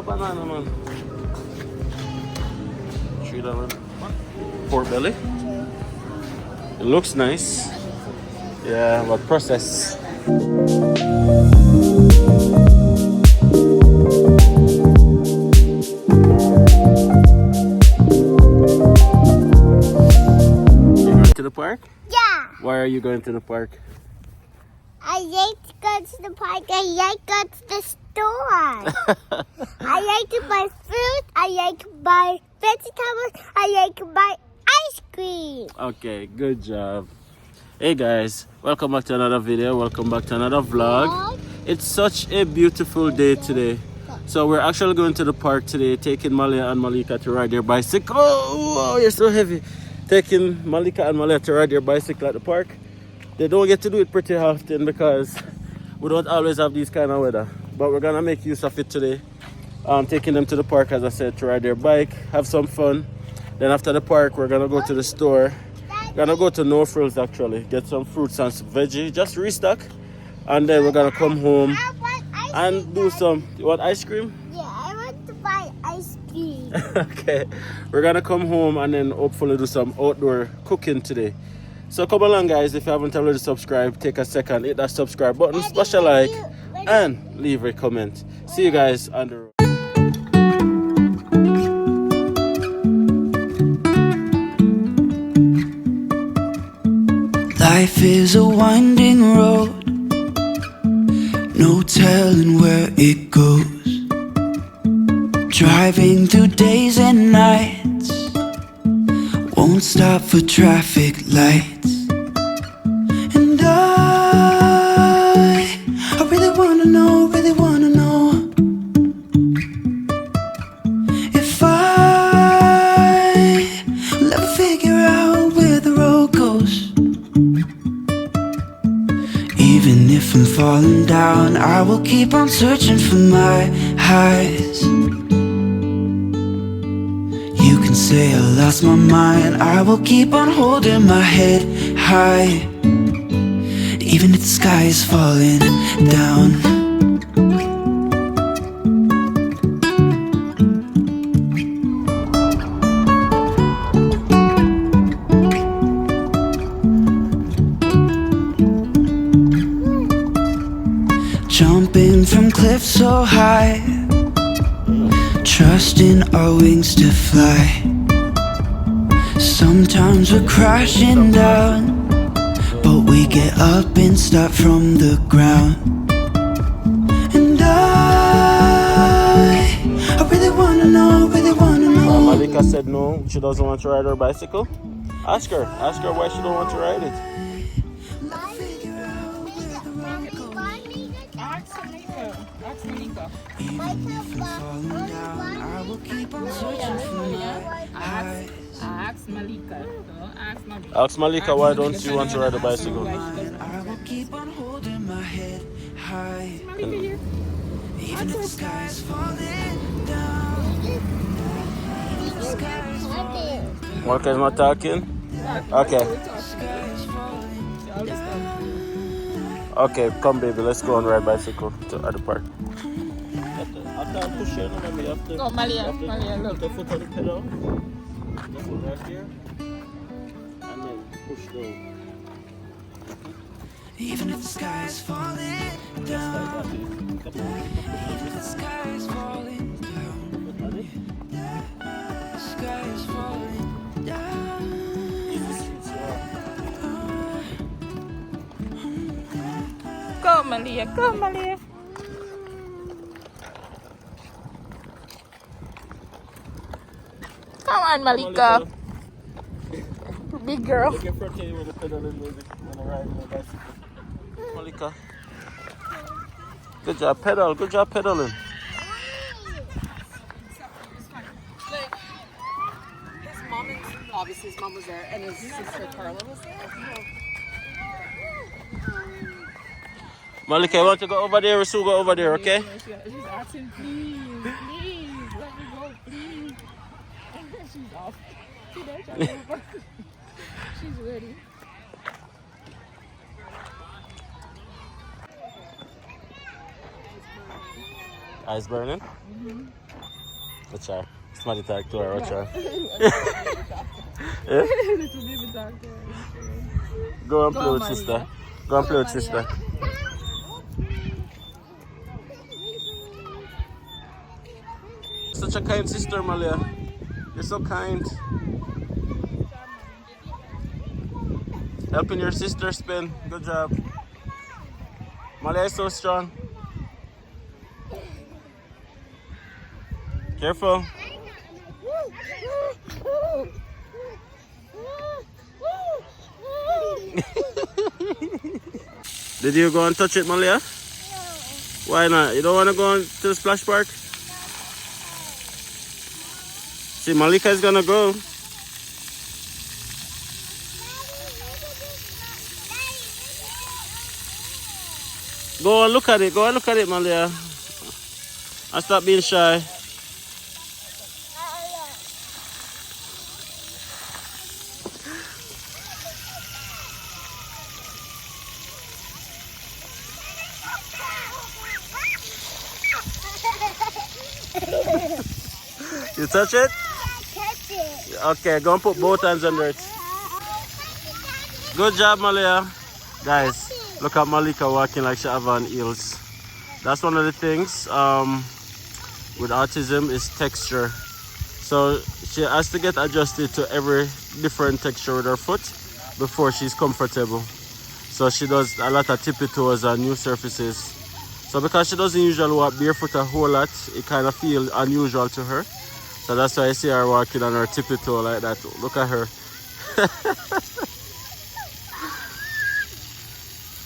a banana, man. $3. Pork belly. It looks nice. Yeah, but processed. To the park? Yeah. Why are you going to the park? I like to go to the park. I like to go to the store. I like to buy fruit. I like to buy vegetables. I like to buy ice cream. Okay, good job. Hey guys, welcome back to another video. Welcome back to another vlog. It's such a beautiful day today. So we're actually going to the park today, taking Malia and Malika to ride their bicycle. Oh, you're so heavy. Taking Malika and Malia to ride their bicycle at the park. They don't get to do it pretty often because we don't always have these kind of weather. But we're gonna make use of it today. Taking them to the park, as I said, to ride their bike, have some fun. Then after the park, we're gonna go to the store. We're gonna go to No Frills actually, get some fruits and some veggies, just restock. And then we're gonna come home and do some. You want ice cream? Yeah, I want to buy ice cream. Okay, we're gonna come home and then hopefully do some outdoor cooking today. So come along guys, if you haven't already subscribed, take a second, hit that subscribe button, smash a like and leave a comment. See you guys on the road. Life is a winding road, no telling where it goes. Driving through days and nights, won't stop for traffic lights. And I really wanna know, if I will ever figure out where the road goes. Even if I'm falling down, I will keep on searching for my highs. You can say I lost my mind, I will keep on holding my head high. Even if the sky is falling down. Jumping from cliffs so high, trusting our wings to fly. Sometimes we're crashing down, but we get up and start from the ground. And I really wanna know. Malika said no, she doesn't want to ride her bicycle. Ask her why she don't want to ride it. I will keep on searching for my highs. Ask Malika. Ask Malika why don't you want to ride a bicycle. I will keep on holding my head high. Even if the sky is falling down. The sky is falling down. Malika is not talking? Okay. Okay, come baby, let's go and ride bicycle at the park. After I push you, maybe after. Go, Malia, look. Put the foot on the pedal. The foot right here. And then push down. Even if the sky is falling down. Even if the sky is falling down. The sky is falling down. Go, Malia. Come on, Malika. Big girl. Look in front of you with the pedaling, baby. When I ride my bicycle. Malika. Good job pedaling. Obviously his mom was there and his sister Carla was there. Malika, you want to go over there? We'll go over there, okay? She's asking, please, let me go, please. She's off. She's ready. Eyes burning? Mm-hmm. Watch her. Somebody talk to her. Watch her. Little baby doctor. Go and play Go, with Maria. sister. Go and play with sister. Such a kind sister, Malia. You're so kind. Helping your sister spin. Good job. Malia is so strong. Careful. Did you go and touch it, Malia? Why not? You don't want to go to the splash park? See, Malika is gonna go. Go and look at it. Go and look at it, Malia. And stop being shy. You touch it? Okay, go and put both hands under it. Good job, Malia. Guys, look at Malika walking like she have on heels. That's one of the things with autism is texture. So she has to get adjusted to every different texture with her foot before she's comfortable. So she does a lot of tippy toes and new surfaces. So because she doesn't usually walk barefoot a whole lot, it kind of feels unusual to her. So that's why I see her walking on her tippy toe like that. Look at her.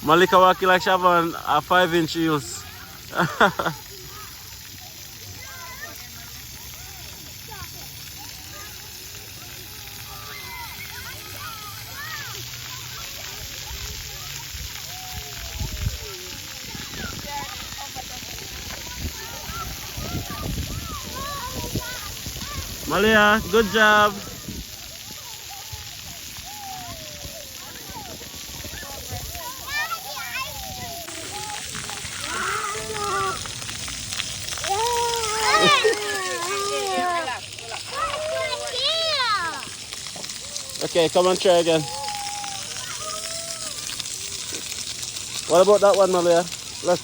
Malika walking like she have on a 5-inch heels. Malia, good job. Okay, come on, try again. What about that one, Malia? Look.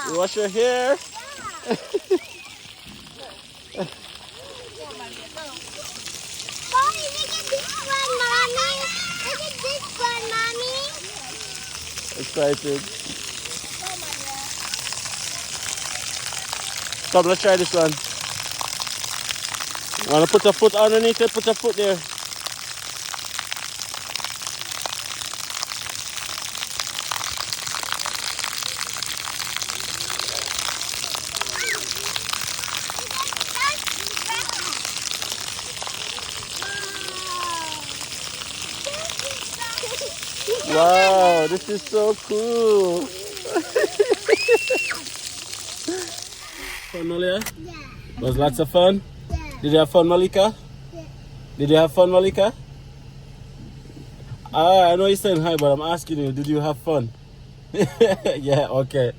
You wash your hair? Mommy, look at this one, Mommy. Look at this one, Mommy. Excited. Come, let's try this one. You want to put a foot underneath it? Put a foot there. Wow, this is so cool. Fun, Malia? Yeah. Was lots of fun? Yeah. Did you have fun, Malika? Yeah. Did you have fun, Malika? I know you're saying hi, but I'm asking you, did you have fun? Yeah, okay.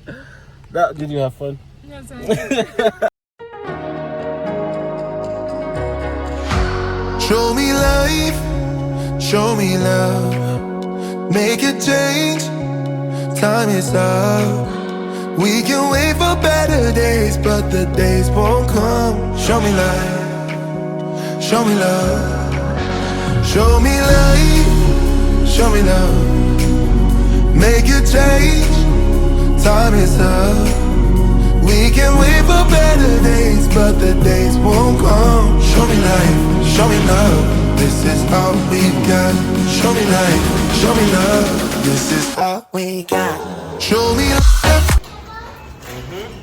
Did you have fun? Yes, I did. Show me life, show me love, make a change, time is up. We can wait for better days, but the days won't come. Show me life, show me love, show me life, show me love, make a change, time is up. We can wait for better days, but the days won't come. Show me life, show me love, this is all we got. Show me life, show me love, this is all we got. Show me love.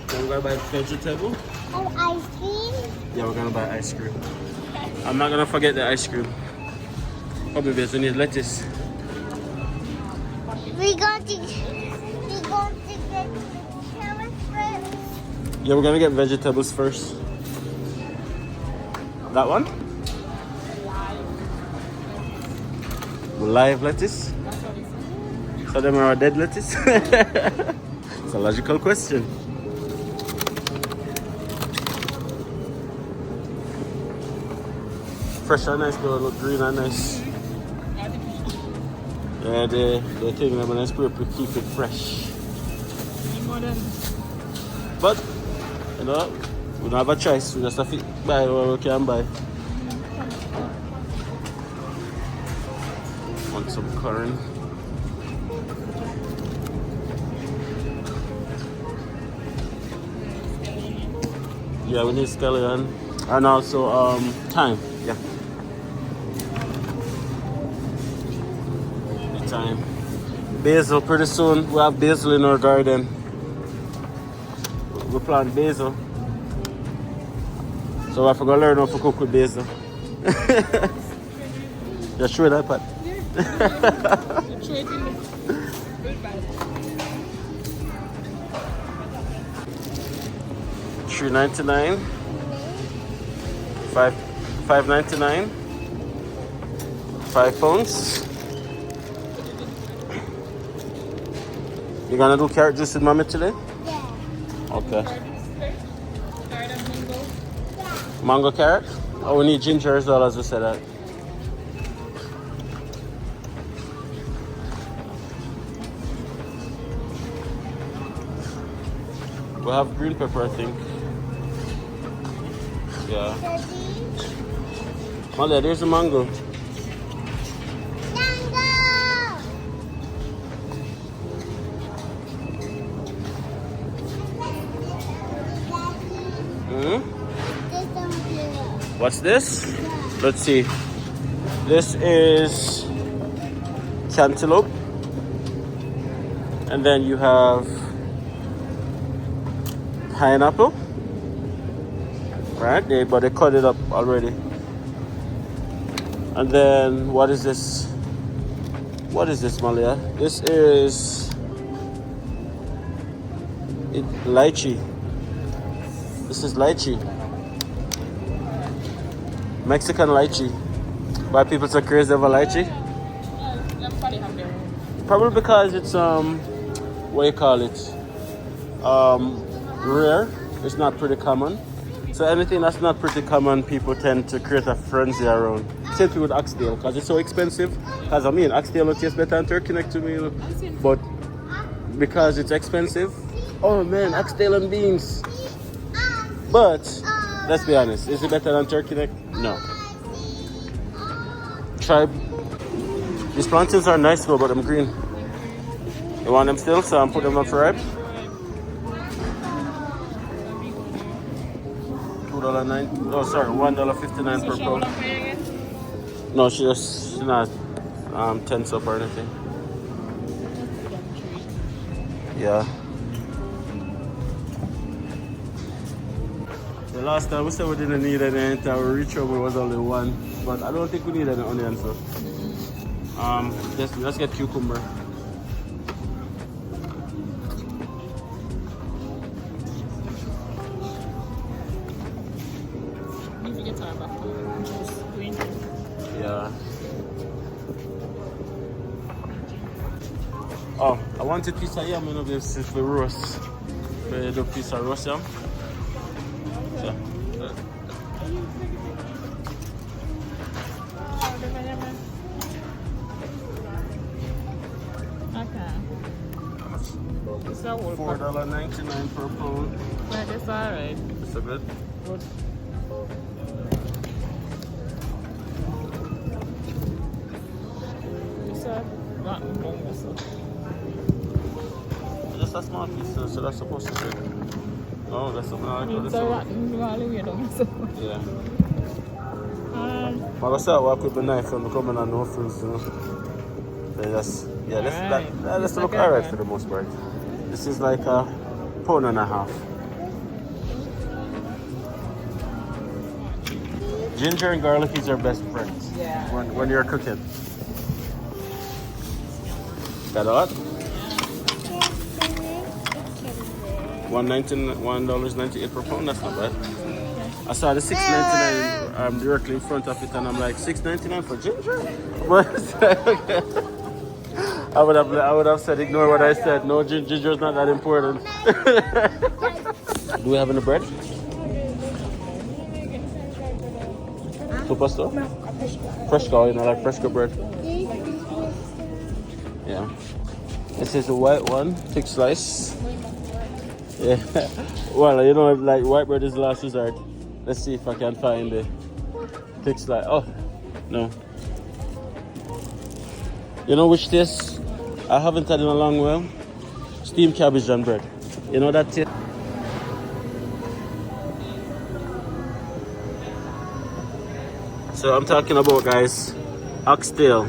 Can we go buy vegetable? Oh, ice cream? Yeah, we're gonna buy ice cream. I'm not gonna forget the ice cream. Probably because we need lettuce. We're going to get the carrots Yeah, we're gonna get vegetables first. That one? Live lettuce? So them are dead lettuce? It's a logical question. Fresh and nice, though. Look green and nice. Yeah, they take them and spray to keep it fresh. But, you know, we don't have a choice. We just have to buy what we can buy. Want some corn. Yeah, we need scallion. And also thyme. Yeah. The thyme. Basil, pretty soon we have basil in our garden. We plant basil. So I forgot to learn how to cook with basil. Just show that part. $3.99, $5.99, 5 pounds. You gonna do carrot juice with mommy today? Yeah. Okay. Mango carrot? Oh, we need ginger as well, as we said that. We have green pepper, I think. Yeah. Malia, there's a mango. What's this? Let's see. This is cantaloupe. And then you have pineapple. Right? But they cut it up already. And then what is this? What is this, Malia? This is lychee. This is lychee. Mexican lychee. Why people so crazy over lychee? Probably because it's what do you call it? Rare. It's not pretty common. So anything that's not pretty common, people tend to create a frenzy around. Same thing with oxtail, because it's so expensive. Because I mean, oxtail will taste better than turkey neck to me, but because it's expensive, oh man, oxtail and beans. But let's be honest, is it better than turkey neck? No. Try. These plantains are nice though, but I'm green. You want them still? So I'm putting them up for ripe. $2.09. Oh, sorry, $1.59 per pound. No, she's not tense up or anything. Yeah. The last time we said we didn't need any, our reach over was only one, but I don't think we need any onions. So, let's get cucumber. Yeah. Oh, I wanted piece of yam, you know, this is for roast. We do piece of roast yam. Yeah. $4.99 per pound. Yeah, that's alright. That's so good. Good. Just a small piece, so that's supposed to be. Oh, that's something I like. It's a rotten valley, so. Yeah. I start work with the knife and becoming a no frills, you know. They just, yeah, let's look alright for the most part. This is like a pound and a half. Ginger and garlic is our best friends. Yeah. When you're cooking. Got a lot? $1.98 per pound. That's not bad. I saw the $6.99 directly in front of it, and I'm like, $6.99 for ginger? But I would have said ignore what I said. No, ginger is not that important. Do we have any bread? Super stuff? Fresco, you know, like Fresco bread. Yeah. This is a white one, thick slice. Yeah. Well, you know, like white bread is the last resort. Let's see if I can find the thick slice. Oh, no. You know which taste I haven't had in a long while? Steamed cabbage and bread. You know that taste? So I'm talking about, guys, oxtail,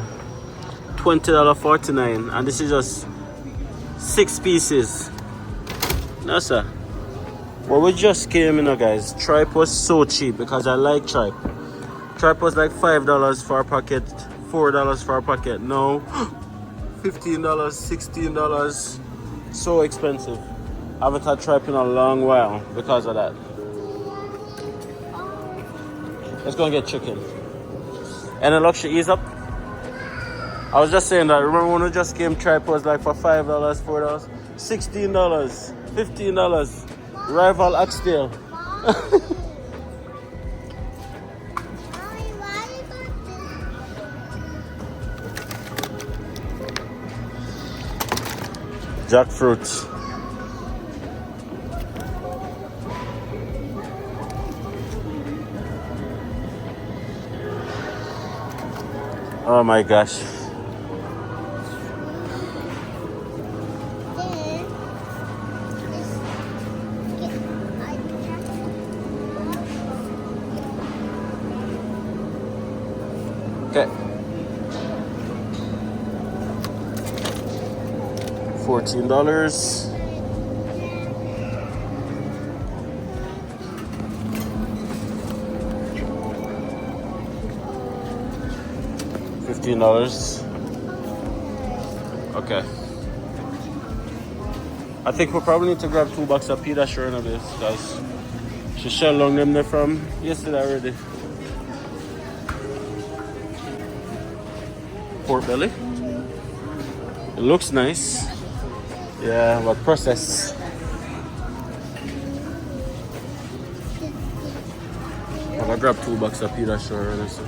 $20.49, and this is just 6 pieces. No, sir. Well, we just came, you know, guys. Tripe was so cheap because I like tripe. Tripe was like $5 for a packet, $4 for a packet. No, $15, $16. So expensive. I haven't had tripe in a long while because of that. Let's go and get chicken. And the luxury ease up. I was just saying that. Remember when we just came, tripe was like for $5, $4, $16, $15. Rival oxtail. Jackfruit. Oh my gosh. Okay. $14. $15. Okay. I think we probably need to grab 2 boxes of pita sure of this, guys. She shell long them there from yesterday already. Pork belly. It looks nice. Yeah, but processed. I'm gonna grab 2 boxes of pita sure and so.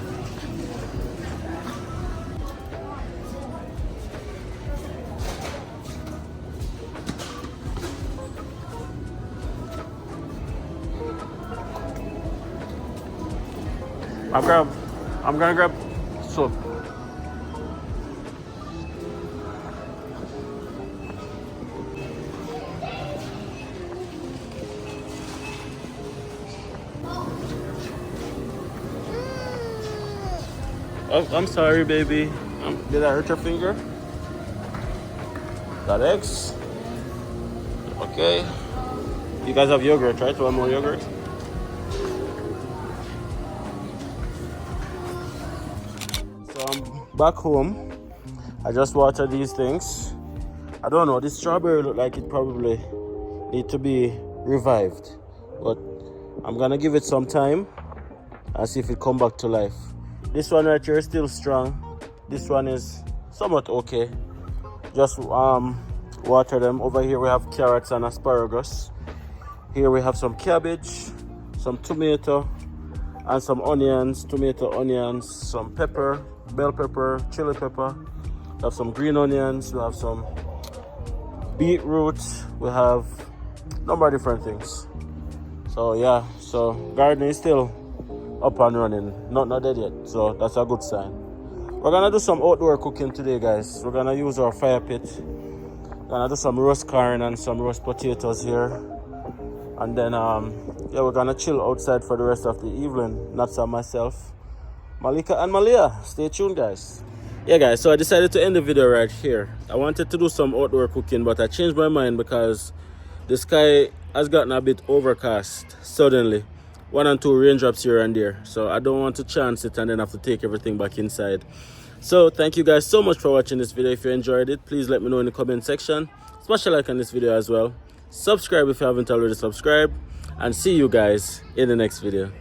I'm gonna grab soup. Oh, I'm sorry, baby. Did I hurt your finger? Got eggs. Okay. You guys have yogurt, right? One more yogurt. So I'm back home. I just watered these things. I don't know. This strawberry look like it probably need to be revived, but I'm gonna give it some time and see if it come back to life. This one right here is still strong. This one is somewhat okay. Just water them. Over here we have carrots and asparagus. Here we have some cabbage, some tomato, and some onions. Tomato, onions, some pepper, bell pepper, chili pepper. We have some green onions. We have some beetroot. We have a number of different things. So yeah, so garden is still up and running, not dead yet, so that's a good sign. We're gonna do some outdoor cooking today, guys. We're gonna use our fire pit. We're gonna do some roast corn and some roast potatoes here, and then yeah, we're gonna chill outside for the rest of the evening. Not so myself, Malika and Malia. Stay tuned, guys. Yeah, guys, so I decided to end the video right here. I wanted to do some outdoor cooking, but I changed my mind because the sky has gotten a bit overcast suddenly. 1 and 2 raindrops here and there, so I don't want to chance it and then have to take everything back inside. So thank you guys so much for watching this video. If you enjoyed it, please let me know in the comment section. Smash a like on this video as well. subscribe if you haven't already subscribed, and see you guys in the next video.